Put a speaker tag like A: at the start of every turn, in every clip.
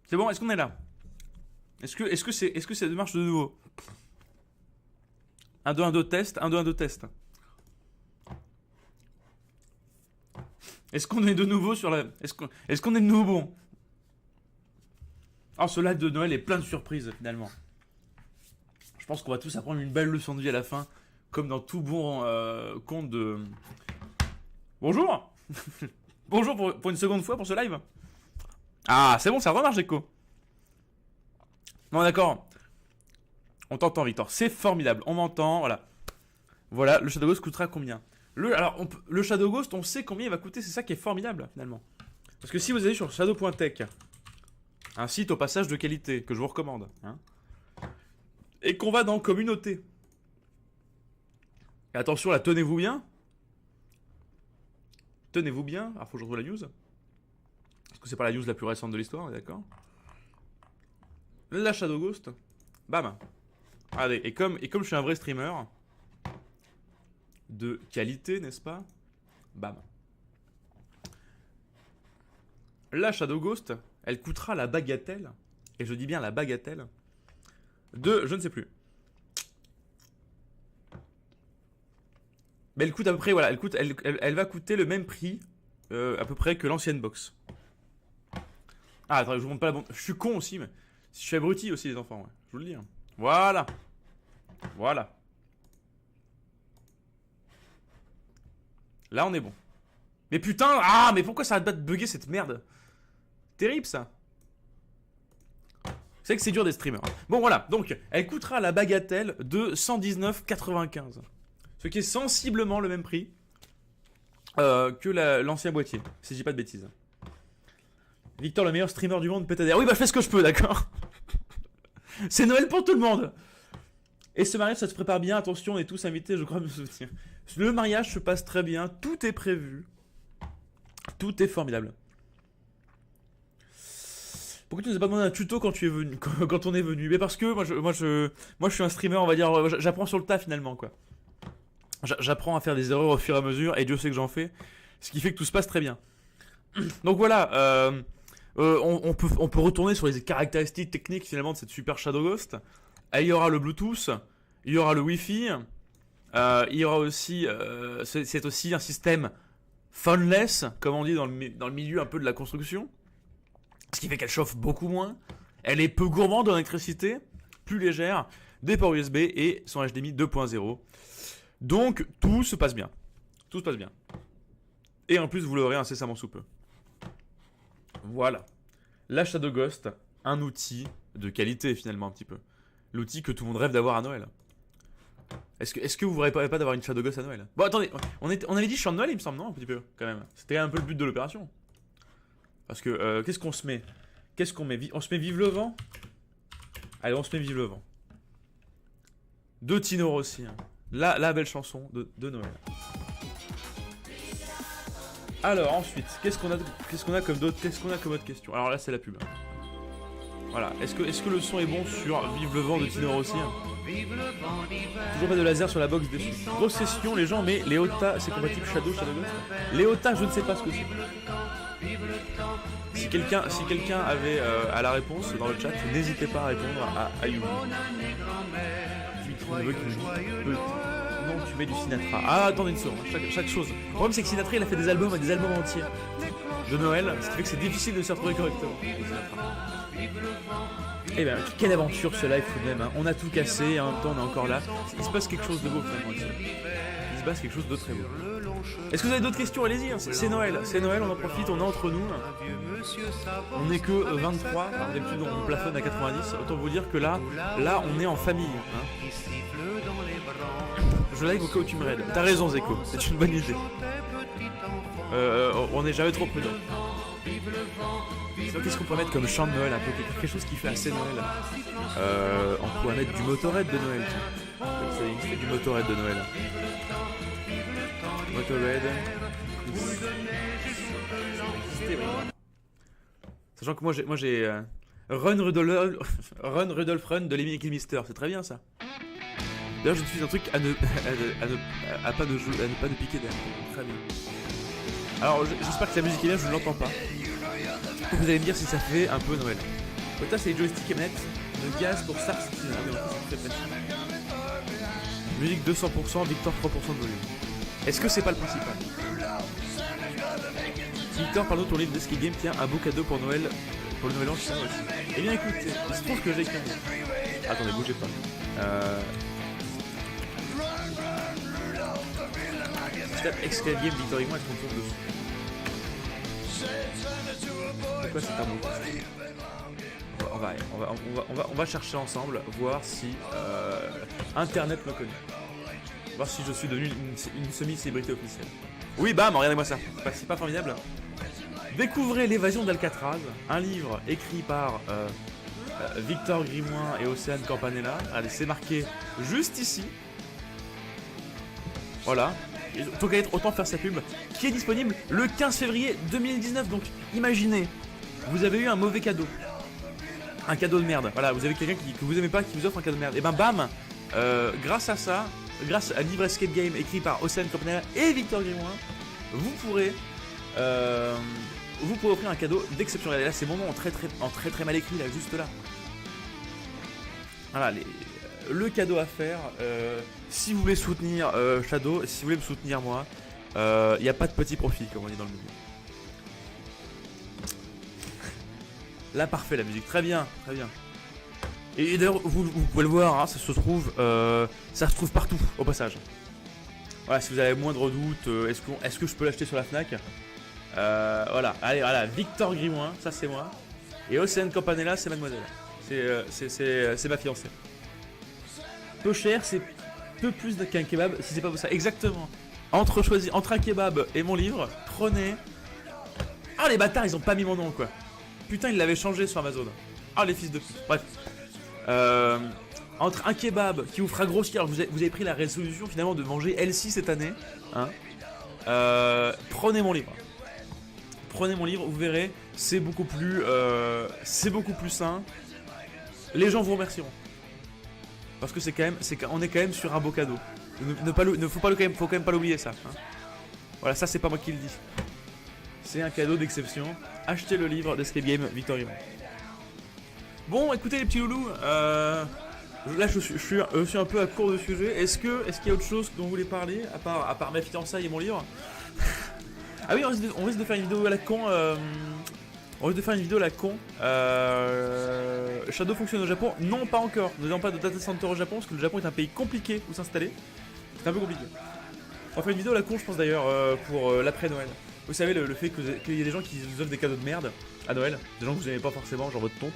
A: C'est bon, est-ce qu'on est là? Est-ce que ça marche de nouveau? 1, 2, 1, 2, test. 1, 2, 1, 2, test. Est-ce qu'on est de nouveau sur la... Est-ce qu'on est de nouveau bon? Alors ce live de Noël est plein de surprises finalement. Je pense qu'on va tous apprendre une belle leçon de vie à la fin. Comme dans tout bon conte de... Bonjour. Bonjour pour une seconde fois pour ce live. Ah c'est bon, ça remarche Echo. Non d'accord. On t'entend Victor, c'est formidable, on m'entend, voilà. Voilà, le Shadow Ghost coûtera combien? Le Shadow Ghost, on sait combien il va coûter, c'est ça qui est formidable finalement. Parce que si vous allez sur shadow.tech, un site au passage de qualité que je vous recommande, hein, et qu'on va dans communauté. Et attention là, tenez-vous bien. Tenez-vous bien, alors faut que je retrouve la news. Parce que c'est pas la news la plus récente de l'histoire, d'accord? La Shadow Ghost, bam. Allez, et comme je suis un vrai streamer de qualité, n'est-ce pas? Bam. La Shadow Ghost, elle coûtera la bagatelle, et je dis bien la bagatelle, de, je ne sais plus. Mais elle coûte à peu près, voilà, elle va coûter le même prix, à peu près que l'ancienne box. Ah, attends, je vous montre pas la bande. Je suis con aussi, mais je suis abruti aussi, les enfants, ouais. Je vous le dis. Hein. Voilà. Voilà. Là, on est bon. Mais putain, ah, mais pourquoi ça arrête pas de bugger cette merde? Terrible, ça. C'est que c'est dur des streamers. Bon, voilà. Donc, elle coûtera la bagatelle de 119,95. Ce qui est sensiblement le même prix que l'ancien boîtier. Si je dis pas de bêtises. Victor, le meilleur streamer du monde, pétadère. Oui, bah, je fais ce que je peux, d'accord. C'est Noël pour tout le monde. Et ce mariage, ça se prépare bien. Attention, on est tous invités, je crois me souvenir. Le mariage se passe très bien. Tout est prévu. Tout est formidable. Pourquoi tu nous as pas demandé un tuto quand tu es venu, quand on est venu? Mais parce que moi je suis un streamer, on va dire, j'apprends sur le tas finalement, quoi. J'apprends à faire des erreurs au fur et à mesure, et Dieu sait que j'en fais. Ce qui fait que tout se passe très bien. Donc voilà, on peut retourner sur les caractéristiques techniques finalement de cette super Shadow Ghost. Il y aura le Bluetooth, il y aura le Wi-Fi, il y aura aussi, c'est aussi un système phoneless, comme on dit dans le milieu un peu de la construction. Ce qui fait qu'elle chauffe beaucoup moins. Elle est peu gourmande en électricité, plus légère, des ports USB et son HDMI 2.0. Donc tout se passe bien. Tout se passe bien. Et en plus vous l'aurez incessamment sous peu. Voilà. La Shadow Ghost, un outil de qualité finalement un petit peu. L'outil que tout le monde rêve d'avoir à Noël. Est-ce que vous ne rêvez pas d'avoir une Shadow Ghost à Noël? Bon attendez, on avait dit chant de Noël il me semble, non? Un petit peu quand même. C'était un peu le but de l'opération. Parce que qu'est-ce qu'on se met? Qu'est-ce qu'on met? On se met Vive le vent? Allez, on se met Vive le vent. De Tino Rossi. Hein. La belle chanson de Noël. Alors ensuite, qu'est-ce qu'on a comme autre question? Alors là c'est la pub. Voilà, est-ce que le son est bon sur Vive le vent de Tino Rossi? Toujours pas de laser sur la box dessus. Grosse session les gens, mais Léota c'est compatible Shadow Ghost? Léota je ne sais pas ce que c'est. Si quelqu'un avait à la réponse dans le chat, n'hésitez pas à répondre à Yubi. Non, tu mets du Sinatra. Ah, attendez une seconde, chaque chose. Le problème, c'est que Sinatra, il a fait des albums entiers de Noël, ce qui fait que c'est difficile de s'y retrouver correctement. Eh bien, quelle aventure ce live tout de même. Hein. On a tout cassé et en même temps, on est encore là. Il se passe quelque chose de beau, finalement, ici. Il se passe quelque chose de très beau. Est-ce que vous avez d'autres questions? Allez-y, hein. C'est Noël, on en profite, on est entre nous. On n'est que 23, alors d'habitude on plafonne à 90, autant vous dire que là on est en famille. Hein. Je like au cas où tu me raides. T'as raison Zeko, c'est une bonne idée. On n'est jamais trop prudent. Qu'est-ce qu'on peut mettre comme chant de Noël un peu, quelque chose qui fait assez Noël. On pourrait mettre du Motorhead de Noël. Ça existe du Motorhead de Noël. Motorhead. Sachant que moi j'ai Run Rudolph Run de Lemmy Kilmister, c'est très bien ça. D'ailleurs je diffuse un truc à ne pas de piquer derrière. Très bien. Alors j'espère que la musique est bien, je ne l'entends pas. Vous allez me dire si ça fait un peu Noël. Donc là c'est les joysticks et manettes de gaz pour Star Citizen. Ah, mais en plus, c'est très facile. Musique 200%, Victor 3% de volume. Est-ce que c'est pas le principal? Victor, parle-nous de ton livre d'Escape Game, tiens, un beau cadeau pour Noël. Pour le Nouvel An, je sais aussi. Eh bien écoutez, il se trouve que j'ai écrit un livre. Attendez, bougez pas. Je tape Escape Game Victor et moi, est-ce qu'on tourne dessus? C'est quoi cet amour? On va chercher ensemble, voir si Internet me connaît. Voir si je suis devenu une semi-célébrité officielle. Oui, bam, regardez-moi ça. C'est pas formidable? Découvrez l'évasion d'Alcatraz, un livre écrit par Victor Grimoin et Océane Campanella. Allez, c'est marqué juste ici. Voilà. Tant qu'à être, autant faire sa pub. Qui est disponible le 15 février 2019. Donc, imaginez, vous avez eu un mauvais cadeau. Un cadeau de merde. Voilà, vous avez quelqu'un que vous aimez pas qui vous offre un cadeau de merde. Et ben bam, grâce à ça, grâce à un livre Escape Game écrit par Océane Campanella et Victor Grimoin, vous pourrez offrir un cadeau d'exceptionnel. Et là, c'est mon nom en très mal écrit, là, juste là. Voilà, le cadeau à faire. Si vous voulez soutenir Shadow, si vous voulez me soutenir moi, il n'y a pas de petit profit, comme on dit dans le milieu. Là, parfait, la musique. Très bien, très bien. Et d'ailleurs, vous pouvez le voir, hein, ça se trouve partout, au passage. Voilà, si vous avez moindre doute, est-ce que je peux l'acheter sur la Fnac? Voilà, allez, voilà, Victor Grimoin, ça c'est moi. Et Océane Campanella, c'est mademoiselle. C'est ma fiancée. Peu cher, c'est peu plus qu'un kebab, si c'est pas ça. Exactement. Entre un kebab et mon livre, prenez... Ah, les bâtards, ils ont pas mis mon nom, quoi. Putain, ils l'avaient changé sur Amazon. Ah, les fils de pute. Bref. Entre un kebab qui vous fera grossir, vous avez pris la résolution finalement de manger L6 cette année, hein, prenez mon livre. Prenez mon livre, vous verrez, c'est beaucoup plus sain. Les gens vous remercieront. Parce que on est quand même sur un faut quand même pas l'oublier ça. Hein. Voilà, ça c'est pas moi qui le dis. C'est un cadeau d'exception. Achetez le livre d'Escape Game Victor Grimoin. Bon, écoutez les petits loulous, là je suis un peu à court de sujet. Est-ce qu'il y a autre chose dont vous voulez parler à part ma fiançaille et mon livre? Ah oui, on risque de faire une vidéo à la con. Shadow fonctionne au Japon? Non, pas encore. Nous n'avons pas de data center au Japon parce que le Japon est un pays compliqué où s'installer. C'est un peu compliqué. On va faire une vidéo à la con, je pense d'ailleurs, pour l'après-Noël. Vous savez, le fait qu'il y a des gens qui vous offrent des cadeaux de merde à Noël, des gens que vous n'aimez pas forcément, genre votre tante,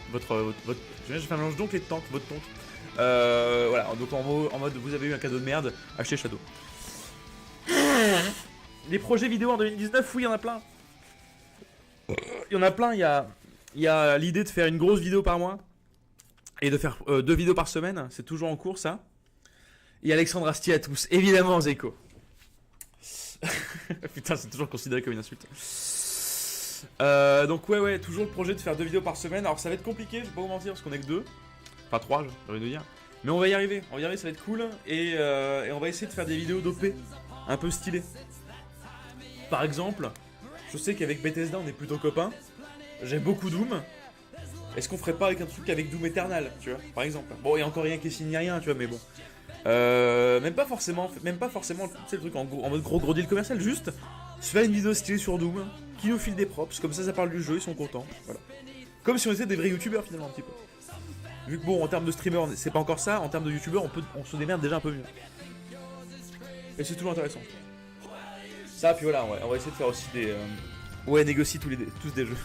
A: j'ai fait un mélange d'oncle et de tante, votre tante. Voilà, donc en mode vous avez eu un cadeau de merde, achetez Shadow. Les projets vidéo en 2019, oui, il y en a plein. Il y en a plein, il y a l'idée de faire une grosse vidéo par mois et de faire 2 vidéos par semaine, c'est toujours en cours ça. Et Alexandre Astier à tous, évidemment Zeko. Putain, c'est toujours considéré comme une insulte. Donc ouais, toujours le projet de faire 2 vidéos par semaine. Alors ça va être compliqué, je vais pas vous mentir, parce qu'on est que 2. Enfin 3, j'ai envie de dire. Mais on va y arriver, ça va être cool. Et on va essayer de faire des vidéos d'OP, un peu stylées. Par exemple, je sais qu'avec Bethesda on est plutôt copains. J'aime beaucoup Doom. Est-ce qu'on ferait pas avec un truc avec Doom Eternal, tu vois, par exemple. Bon, il y a encore rien qui est signé, rien, tu vois, mais bon. Même pas forcément, tu sais, le truc en mode gros deal commercial, juste se faire une vidéo stylée sur Doom, qui nous file des props, comme ça parle du jeu, ils sont contents, voilà. Comme si on était des vrais youtubeurs finalement un petit peu. Vu que bon, en termes de streamer, c'est pas encore ça, en termes de youtubeurs, on se démerde déjà un peu mieux. Et c'est toujours intéressant. Ça, puis voilà, on va essayer de faire aussi des... Ouais, négocier tous des jeux.